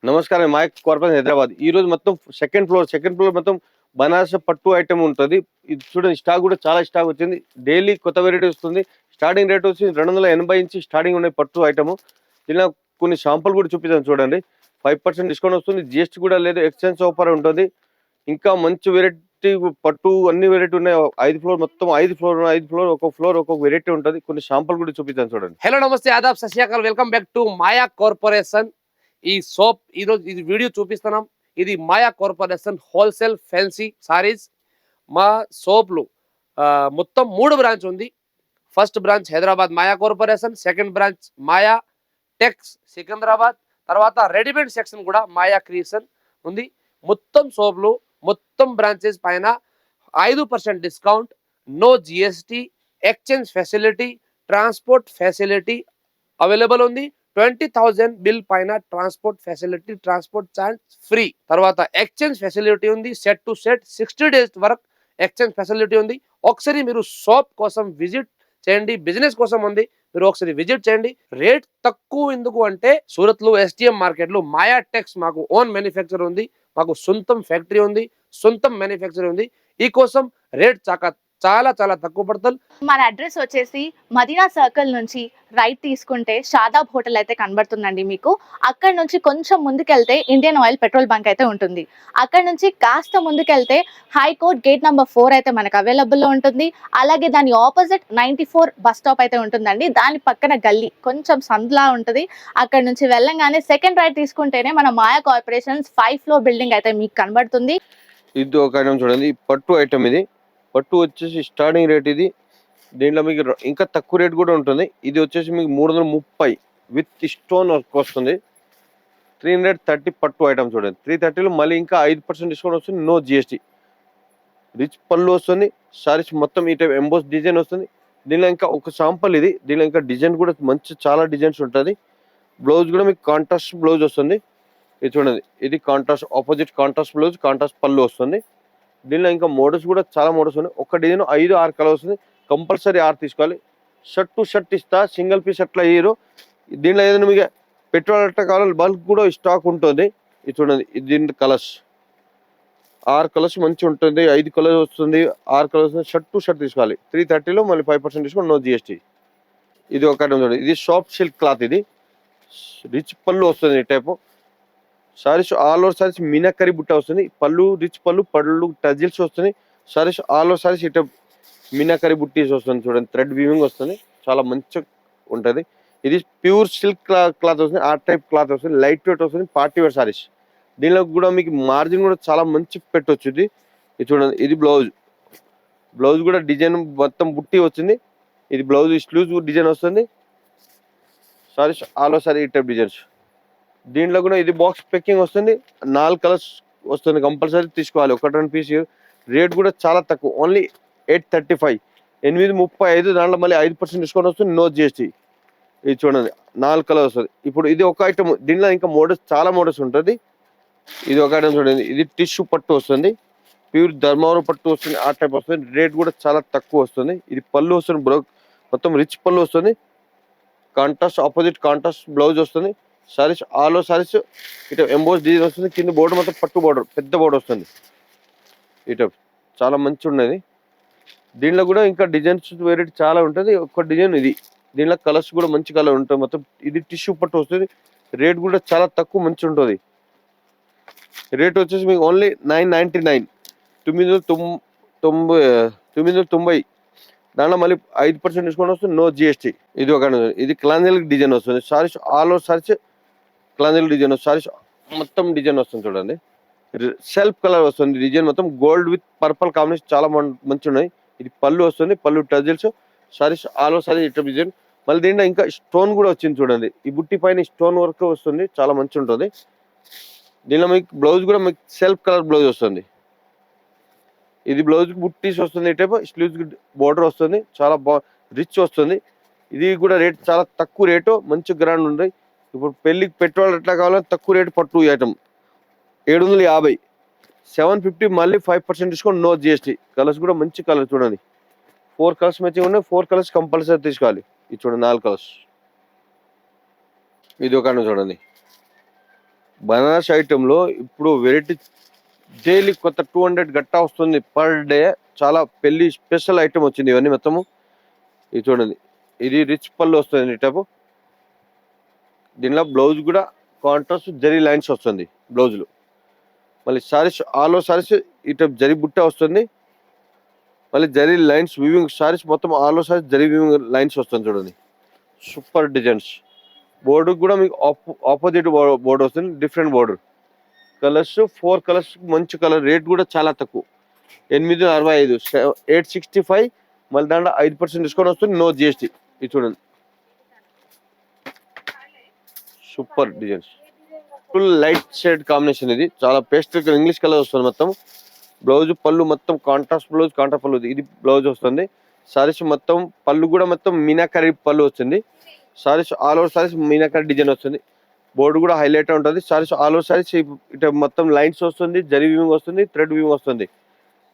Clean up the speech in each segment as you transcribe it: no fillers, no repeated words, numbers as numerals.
నమస్కారం. మాయక్ కార్పొరేషన్ హైదరాబాద్. ఈరోజు మొత్తం సెకండ్ ఫ్లోర్ మొత్తం బనారస్ పట్టు ఐటమ్ ఉంటది. ఇది చూడండి, స్టాక్ కూడా చాలా స్టాక్ వచ్చింది. డైలీ కొత్త వెరైటీ వస్తుంది. స్టార్టింగ్ రేట్ వచ్చి 280 నుంచి స్టార్టింగ్ ఉన్నాయి పట్టు ఐటమ్. ఇలా కొన్ని షాంపుల్ కూడా చూపిస్తాను చూడండి. 5% డిస్కౌంట్ వస్తుంది. జిఎస్టీ కూడా లేదు. ఎక్స్చేంజ్ ఆఫర్ ఉంటుంది. ఇంకా మంచి వెరైటీ పట్టు అన్ని వెరైటీ ఉన్నాయి. 5 ఫ్లోర్ మొత్తం 5 ఫ్లోర్ ఒక్కొక్క ఫ్లోర్ ఒక్కొక్క వెరైటీ ఉంటుంది. కొన్ని షాంపుల్ కూడా చూపిస్తాను చూడండి. హలో నమస్తే ఆదాబ్ సత్ శ్రీ అకాల్ welcome back to Maya corporation. ఈ సోప్ ఈరోజు ఇది వీడియో చూపిస్తున్నాం. ఇది Maya corporation wholesale fancy sarees. మా సోప్లు మొత్తం 3 బ్రాంచ్ ఉంది. First branch Hyderabad Maya corporation, second branch Maya Tex Secunderabad, తర్వాత రెడీమేడ్ సెక్షన్ కూడా మాయా క్రియేషన్ ఉంది. మొత్తం సోప్లు మొత్తం బ్రాంచెస్ పైన 5% discount, no GST, exchange facility, transport facility available ఉంది. 20,000 బిల్ పైన transport facility, transport charge free. తర్వాత ఎక్స్చేంజ్ ఫెసిలిటీ ఉంది. సెట్ టు సెట్ 60 డేస్ వరకు ఎక్స్చేంజ్ ఫెసిలిటీ ఉంది. ఒకసారి మీరు షాప్ కోసం విజిట్ చేయండి. బిజినెస్ కోసం ఉంది, మీరు ఒకసారి విజిట్ చేయండి. రేట్ తక్కువ ఎందుకు అంటే సూరత్ లో ఎస్టిఎం మార్కెట్ లో మాయా టెక్స్ మాకు ఓన్ మ్యానుఫ్యాక్చర్ ఉంది. మాకు సొంతం ఫ్యాక్టరీ ఉంది, సొంతం మ్యానుఫ్యాక్చర్ ఉంది. ఈ కోసం రేట్ చాలా చాలా తక్కువ పడుతుంది. మన అడ్రస్ వచ్చేసి మదీనా సర్కిల్ నుంచి రైట్ తీసుకుంటే షాదాబ్ హోటల్ అయితే కనబడుతుందండి మీకు. అక్కడ నుంచి కొంచెం ముందుకెళ్తే ఇండియన్ ఆయిల్ పెట్రోల్ బంక్ అయితే ఉంటుంది. అక్కడ నుంచి కాస్త ముందుకెళ్తే హైకోర్ట్ గేట్ నెంబర్ 4 అయితే మనకు అవైలబుల్లో ఉంటుంది. అలాగే దాని ఆపోజిట్ 94 బస్ స్టాప్ అయితే ఉంటుందండి. దాని పక్కన గల్లీ కొంచెం సందులా ఉంటుంది. అక్కడ నుంచి వెళ్ళంగానే సెకండ్ రైట్ తీసుకుంటేనే మన మాయా కార్పొరేషన్స్ 5 ఫ్లోర్ బిల్డింగ్ అయితే మీకు కనబడుతుంది. ఇది ఒక ఐటమ్ చూడండి, పట్టు ఐటమ్. ఇది పట్టు వచ్చేసి స్టార్టింగ్ రేట్ ఇది. దీంట్లో మీకు ఇంకా తక్కువ రేట్ కూడా ఉంటుంది. ఇది వచ్చేసి మీకు 330 విత్ స్టోన్ వర్క్ వస్తుంది. 330 పట్టు ఐటమ్ చూడండి. 330లో మళ్ళీ ఇంకా 5% డిస్కౌంట్ వస్తుంది. No GST. రిచ్ పళ్ళు వస్తుంది. సారీస్ మొత్తం ఈ టైప్ ఎంబోస్ డిజైన్ వస్తుంది. దీనిలో ఇంకా ఒక శాంపుల్ ఇది. దీనిలో ఇంకా డిజైన్ కూడా మంచి చాలా డిజైన్స్ ఉంటుంది. బ్లౌజ్ కూడా మీకు కాంట్రాస్ట్ బ్లౌజ్ వస్తుంది. ఇది చూడండి, ఇది contrast opposite contrast blouse, contrast పళ్ళు వస్తుంది. దీనిలో ఇంకా మోడల్స్ కూడా చాలా మోడల్స్ ఉన్నాయి. ఒక డిజైన్ 5-6 కలర్ వస్తుంది. కంపల్సరీ 6 తీసుకోవాలి. షర్ట్ టు షర్ట్ ఇస్తా, సింగిల్ పీస్ అట్లా ఇయ్యరు. దీనిలో ఏదైనా మీకు పెట్రోల్ అట్లా కావాలి బల్క్ కూడా స్టాక్ ఉంటుంది. ఇది చూడండి, దీని కలర్స్ 6 కలర్స్ మంచి ఉంటుంది. 5 కలర్స్ వస్తుంది, 6 కలర్స్ వస్తుంది. షర్ట్ టు షర్ట్ తీసుకోవాలి. 330లో మళ్ళీ 5% డిస్కౌంట్, నో జిఎస్టీ. ఇది ఒక ఐటమ్ చూడండి. ఇది సాఫ్ట్ సిల్క్ క్లాత్. ఇది రిచ్ పళ్ళు వస్తుంది. ఈ type saris all over saris meenakari బుట్ట వస్తుంది. పళ్ళు రిచ్ పళ్ళు టజిల్స్ వస్తుంది. సారీస్ ఆల్ ఓవర్ సారీస్ ఇట మీనాకరీ బుట్టీస్ వస్తుంది. చూడండి, థ్రెడ్ వీవింగ్ వస్తుంది. చాలా మంచిగా ఉంటుంది. ఇది ప్యూర్ సిల్క్ క్లాత్ వస్తుంది. ఆ టైప్ క్లాత్ వస్తుంది. లైట్ వెయిట్ వస్తుంది. Party wear saris. దీనిలో కూడా మీకు మార్జిన్ కూడా చాలా మంచి పెట్టవచ్చు. ఇది చూడండి, ఇది బ్లౌజ్ కూడా డిజైన్ మొత్తం బుట్టి వచ్చింది. ఇది బ్లౌజ్ స్లీవ్స్ డిజైన్ వస్తుంది. సారీస్ ఆల్ ఓవర్ సారీ ఈ టైప్ డిజైన్స్. దీంట్లో కూడా ఇది బాక్స్ ప్యాకింగ్ వస్తుంది. 4 కలర్స్ వస్తుంది. కంపల్సరీ తీసుకోవాలి. 1-2 పీస్. రేట్ కూడా చాలా తక్కువ, ఓన్లీ 835, 835. దాంట్లో మళ్ళీ 5% డిస్కౌంట్ వస్తుంది, నో జిఎస్టీ. ఇది చూడండి, 4 కలర్ వస్తుంది. ఇప్పుడు ఇది ఒక ఐటమ్. దీంట్లో ఇంకా మోడల్స్ చాలా మోడల్స్ ఉంటుంది. ఇది ఒక ఐటమ్ చూడండి. ఇది టిష్యూ పట్టు వస్తుంది. ప్యూర్ ధర్మవరం పట్టు వస్తుంది. ఆ టైప్ వస్తుంది. రేట్ కూడా చాలా తక్కువ వస్తుంది. ఇది పళ్ళు వస్తుంది. మొత్తం రిచ్ పళ్ళు వస్తుంది. కాంట్రాస్ట్ ఆపోజిట్ కాంట్రాస్ట్ బ్లౌజ్ వస్తుంది. సారీస్ ఆల్ ఓవర్ సారీస్ ఇటు ఎంబోస్ డిజైన్ వస్తుంది. కింద బోర్డర్ మొత్తం పట్టు బోర్డర్, పెద్ద బోర్డర్ వస్తుంది. ఇటు చాలా మంచి ఉన్నది. దీనిలో కూడా ఇంకా డిజైన్స్ వెరైటీ చాలా ఉంటుంది. ఒక డిజైన్ ఇది. దీనిలో కలర్స్ కూడా మంచి కలర్ ఉంటుంది. మొత్తం ఇది టిష్యూ పట్టు వస్తుంది. రేట్ కూడా చాలా తక్కువ మంచి ఉంటుంది. రేట్ వచ్చేసి మీకు ఓన్లీ 999, 990. దాంట్లో మళ్ళీ 5% డిస్కౌంట్ వస్తుంది, నో జిఎస్టీ. ఇది ఒక ఇది క్లాంజల్ డిజైన్ వస్తుంది. సారీస్ ఆల్ ఓవర్ సారీస్ క్లాంజల్ డిజైన్ వస్తుంది. సారీస్ మొత్తం డిజైన్ వస్తుంది. చూడండి, సెల్ఫ్ కలర్ వస్తుంది. డిజైన్ మొత్తం గోల్డ్ విత్ పర్పుల్ కాంబినేషన్ చాలా మంచి ఉన్నాయి. ఇది పళ్ళు వస్తుంది. పళ్ళు tassels. Sarees all over sarees ఇట్లా డిజైన్. మళ్ళీ దీంట్లో ఇంకా స్టోన్ కూడా వచ్చింది. చూడండి, ఈ బుట్టి పైన స్టోన్ వర్క్ వస్తుంది. చాలా మంచి ఉంటుంది. దీనిలో మీకు బ్లౌజ్ కూడా మీకు సెల్ఫ్ కలర్ బ్లౌజ్ వస్తుంది. ఇది బ్లౌజ్ బుట్టీస్ వస్తుంది. ఈ టైప్ స్లీవ్స్ బోర్డర్ వస్తుంది. చాలా రిచ్ వస్తుంది. ఇది కూడా రేట్ చాలా తక్కువ రేటు, మంచి గ్రాండ్ ఉంది. ఇప్పుడు పెళ్లికి పెట్రోల్ ఎట్లా కావాలంటే తక్కువ రేటు పట్టు ఐటమ్ 750, 750 మళ్ళీ 5% డిస్కౌంట్, నో జిఎస్టీ. కలర్స్ కూడా మంచి కలర్ చూడండి. 4 కలర్స్ మ్యాచింగ్ ఉన్నాయి. 4 కలర్స్ కంపల్సరీ తీసుకోవాలి. ఇది చూడండి, 4 కలర్స్. ఇది ఒక చూడండి, బనారస్ ఐటెంలో ఇప్పుడు వెరైటీ డైలీ కొత్త 200 గట్టా వస్తుంది పర్ డే. చాలా పెళ్లి స్పెషల్ ఐటమ్ వచ్చింది ఇవన్నీ మొత్తము. ఇది చూడండి, ఇది రిచ్ పళ్ళు వస్తుంది ఈ టైపు. దీనిలో బ్లౌజ్ కూడా కాంట్రాస్ట్ జరీ లైన్స్ వస్తుంది బ్లౌజ్లో. మళ్ళీ సారీస్ ఆల్ ఓవర్ సారీస్ ఈ టైప్ జరీ బుట్ట వస్తుంది. మళ్ళీ జరీ లైన్స్ వివింగ్ సారీస్ మొత్తం all over saris zari weaving lines వస్తుంది చూడండి. Super designs. బోర్డు కూడా మీకు ఆపోజిట్ బోర్డు వస్తుంది, డిఫరెంట్ బోర్డర్. కలర్స్ 4 కలర్స్ మంచి కలర్. రేట్ కూడా చాలా తక్కువ, 865, 865. మళ్ళీ దాంట్లో 5% డిస్కౌంట్ వస్తుంది, నో జిఎస్టీ. ఇది చూడండి, super designs. Full light shade combination. ఇది చాలా పేస్టల్ ఇంగ్లీష్ కలర్ వస్తుంది మొత్తం. బ్లౌజ్ పళ్ళు మొత్తం కాంట్రాస్ట్ బ్లౌజ్, కాంట్రాస్ట్ పళ్ళు. ఇది బ్లౌజ్ వస్తుంది. సారీస్ మొత్తం పళ్ళు కూడా మొత్తం మీనాకరీ పళ్ళు వస్తుంది. Sarees all over saris meenakari design వస్తుంది. బోర్డు కూడా హైలైట్ ఉంటుంది. సారీస్ ఆల్ ఓవర్ సారీస్ ఇటు మొత్తం లైన్స్ వస్తుంది, జరీ వివింగ్ వస్తుంది, థ్రెడ్ వివింగ్ వస్తుంది.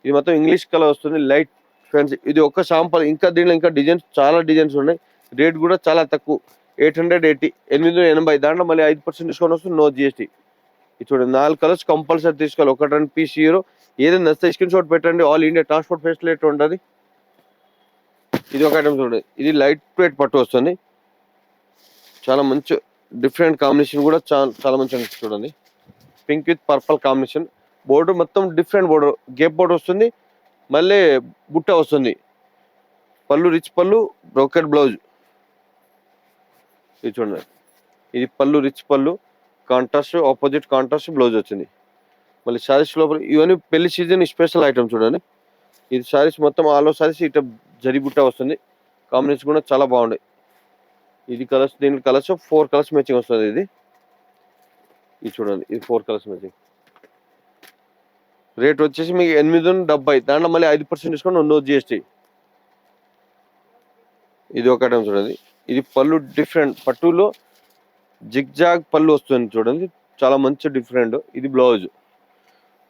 ఇది మొత్తం ఇంగ్లీష్ కలర్ వస్తుంది, లైట్ ఫ్యాన్సీ. ఇది ఒక్క శాంపుల్. ఇంకా దీనిలో ఇంకా డిజైన్స్, చాలా డిజైన్స్ ఉన్నాయి. రేట్ కూడా చాలా తక్కువ, 880, 880. దాంట్లో మళ్ళీ 5% డిస్కౌంట్ వస్తుంది, నో జిఎస్టీ. ఇది చూడండి, 4 కలర్స్ కంపల్సరీ తీసుకోవాలి. 1 పీస్ హీరో ఏదైనా నచ్చితే స్క్రీన్ షాట్ పెట్టండి. ఆల్ ఇండియా ట్రాన్స్పోర్ట్ ఫెసిలిటీ ఉంటుంది. ఇది ఒక ఐటమ్ చూడండి, ఇది లైట్ వెయిట్ పట్టు వస్తుంది. చాలా మంచి డిఫరెంట్ కాంబినేషన్ కూడా చాలా మంచి అనిపిస్తుంది చూడండి. Pink with purple combination. Border మొత్తం డిఫరెంట్ బోర్డర్, గేప్ బోర్డర్ వస్తుంది. మళ్ళీ బుట్ట వస్తుంది. పళ్ళు రిచ్ పళ్ళు, బ్రోకెట్ బ్లౌజ్. ఇది చూడండి, ఇది పళ్ళు రిచ్ పళ్ళు, కాంట్రాస్ట్ ఆపోజిట్ కాంట్రాస్ట్ బ్లౌజ్ వచ్చింది. మళ్ళీ శారీస్ లోపల ఇవన్నీ పెళ్లి సీజన్ స్పెషల్ ఐటమ్ చూడండి. ఇది శారీస్ మొత్తం ఆల్ ఓవర్ శారీస్ ఇట జరీ బుట్ట వస్తుంది. కాంబినేషన్ కూడా చాలా బాగుంది. ఇది కలర్స్, దీని కలర్స్ 4 కలర్స్ మ్యాచింగ్ వస్తుంది. ఇది చూడండి, ఇది 4 కలర్స్ మ్యాచింగ్. రేట్ వచ్చేసి మీకు 870. దాంట్లో మళ్ళీ 5% డిస్కౌంట్, నో జిఎస్టీ. ఇది ఒక ఐటమ్ చూడండి. ఇది పళ్ళు డిఫరెంట్ పట్టులో జిగ్జాగ్ పళ్ళు వస్తుంది చూడండి, చాలా మంచి డిఫరెంట్. ఇది బ్లౌజ్.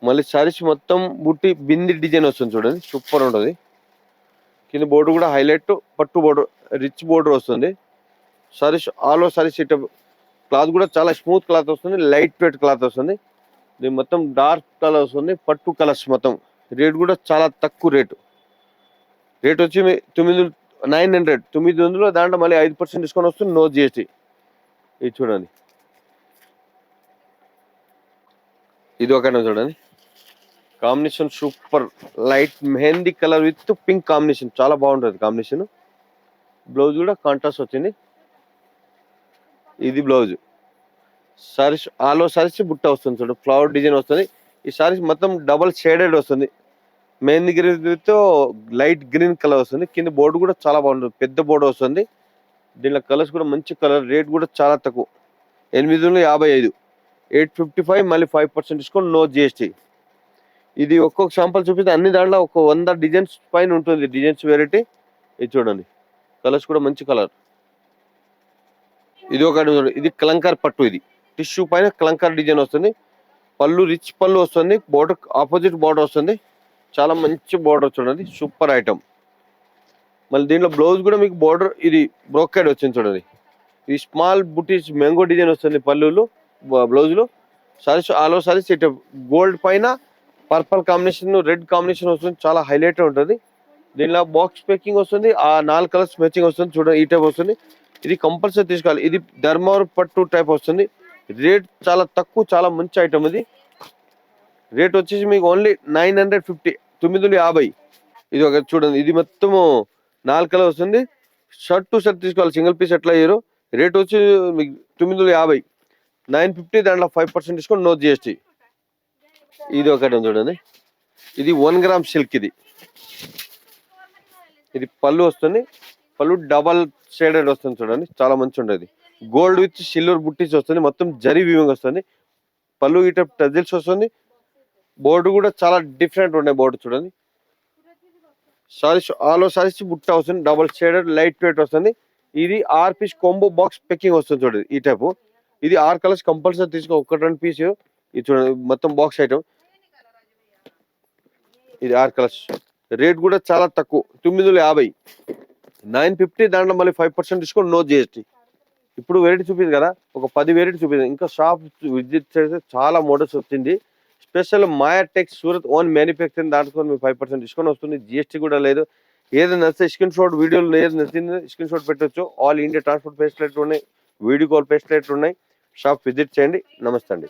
మళ్ళీ సారీస్ మొత్తం బుట్టి బింది డిజైన్ వస్తుంది చూడండి, సూపర్ ఉంటుంది. కింద బోర్డు కూడా హైలైట్ పట్టు బోర్డర్, రిచ్ బోర్డర్ వస్తుంది. సారీస్ ఆల్ ఓవర్ సారీస్ ఇట క్లాత్ కూడా చాలా స్మూత్ క్లాత్ వస్తుంది, లైట్ వెయిట్ క్లాత్ వస్తుంది. దీని మొత్తం డార్క్ కలర్ వస్తుంది, పట్టు కలర్స్ మొత్తం. రేట్ కూడా చాలా తక్కువ రేటు. రేట్ వచ్చి 900. దాంట్లో మళ్ళీ 5% డిస్కౌంట్ వస్తుంది, నో జిఎస్టీ. ఇది చూడండి, ఇది ఒక చూడండి. Combination super, light mehndi colour with pink combination, చాలా బాగుంటుంది కాంబినేషన్. బ్లౌజ్ కూడా కాంట్రాస్ట్ వచ్చింది. ఇది blouse. Saris all over saris బుట్ట వస్తుంది చూడండి, ఫ్లవర్ డిజైన్ వస్తుంది. ఈ సారీస్ మొత్తం డబల్ షేడెడ్ వస్తుంది, mehndi green with light green colour వస్తుంది. కింద బోర్డు కూడా చాలా బాగుంటుంది, పెద్ద బోర్డు వస్తుంది. దీనిలో కలర్స్ కూడా మంచి కలర్. రేట్ కూడా చాలా తక్కువ, 855, 855. మళ్ళీ 5% డిస్కౌంట్, నో జిఎస్టీ. ఇది ఒక్కొక్క శాంపుల్ చూపిస్తే అన్ని దాంట్లో ఒక 100 డిజైన్స్ పైన ఉంటుంది, డిజైన్స్ వెరైటీ. ఇది చూడండి, కలర్స్ కూడా మంచి కలర్. ఇది ఒక, ఇది కలంకార్ పట్టు. ఇది టిష్యూ పైన కలంకార్ డిజైన్ వస్తుంది. పళ్ళు రిచ్ పళ్ళు వస్తుంది, బోర్డర్ ఆపోజిట్ బోర్డర్ వస్తుంది. చాలా మంచి బోర్డర్ చూడండి, సూపర్ ఐటమ్. మళ్ళీ దీంట్లో బ్లౌజ్ కూడా మీకు బోర్డర్ ఇది బ్రోకెడ్ వచ్చింది చూడండి. ఇది స్మాల్ బుటీస్ మ్యాంగో డిజైన్ వస్తుంది పళ్ళులో, బ్లౌజ్లో. సారీస్ ఆల్ ఓవర్ సారీస్ ఇటు గోల్డ్ పైన పర్పల్ కాంబినేషన్, రెడ్ కాంబినేషన్ వస్తుంది, చాలా హైలైట్ ఉంటుంది. దీనిలో బాక్స్ ప్యాకింగ్ వస్తుంది, ఆ 4 కలర్స్ మ్యాచింగ్ వస్తుంది చూడండి, ఈ టైప్ వస్తుంది. ఇది కంపల్సరీ తీసుకోవాలి. ఇది ధర్మవరం పట్టు టైప్ వస్తుంది. రేట్ చాలా తక్కువ, చాలా మంచి ఐటమ్. ఇది రేట్ వచ్చేసి మీకు ఓన్లీ 950, 950. ఇది ఒక చూడండి, ఇది మొత్తము 4 కలర్ వస్తుంది. షర్ట్ టు షర్ట్ తీసుకోవాలి, సింగిల్ పీస్ ఎట్లా అయ్యారు. రేట్ వచ్చి మీకు 950, 950. దాంట్లో 5% డిస్కౌంట్, నో జిఎస్టీ. ఇది ఒక ఐటమ్ చూడండి, ఇది 1 గ్రామ్ సిల్క్. ఇది పళ్ళు వస్తుంది, పళ్ళు డబల్ షేడెడ్ వస్తుంది చూడండి, చాలా మంచి ఉంటుంది. గోల్డ్ విత్ సిల్వర్ బుట్టీస్ వస్తుంది, మొత్తం జరీ వీవింగ్ వస్తుంది. పళ్ళు ఇట టజిల్స్ వస్తుంది. బోర్డు కూడా చాలా డిఫరెంట్ ఉన్నాయి, బోర్డు చూడండి. సారీస్ ఆల్ ఓవర్ సారీస్ బుట్ట వస్తుంది, డబల్ షేడెడ్ లైట్ వెయిట్ వస్తుంది. ఇది 6 పీస్ కాంబో బాక్స్ ప్యాకింగ్ వస్తుంది చూడండి, ఈ టైపు. ఇది 6 కలర్స్ కంపల్సరీ తీసుకో, 1-2 పీస్. ఇది చూడండి, మొత్తం బాక్స్ ఐటమ్. ఇది 6 కలర్స్. రేట్ కూడా చాలా తక్కువ, 950, 950. దాంట్లో మళ్ళీ 5% డిస్కౌంట్, నో జిఎస్టీ. ఇప్పుడు వెరైటీ చూపింది కదా, ఒక 10 వెరైటీ చూపింది. ఇంకా షాప్ విజిట్ చేస్తే చాలా మోడల్స్ వచ్చింది. స్పెషల్ మాయా టెక్ సూరత్ ఓన్ మ్యానుఫ్యాక్చరింగ్, దాంట్లో మీకు 5% డిస్కౌంట్ వస్తుంది. జిఎస్టీ కూడా లేదు. ఏది నచ్చితే స్క్రీన్ షాట్, వీడియోలో ఏది నచ్చింది స్క్రీన్ షాట్ పెట్టవచ్చు. ఆల్ ఇండియా ట్రాన్స్పోర్ట్ ఫెసిలిటీ ఉన్నాయి, వీడియో కాల్ ఫెసిలిటీ ఉన్నాయి. షాప్ విజిట్ చేయండి. నమస్తే అండి.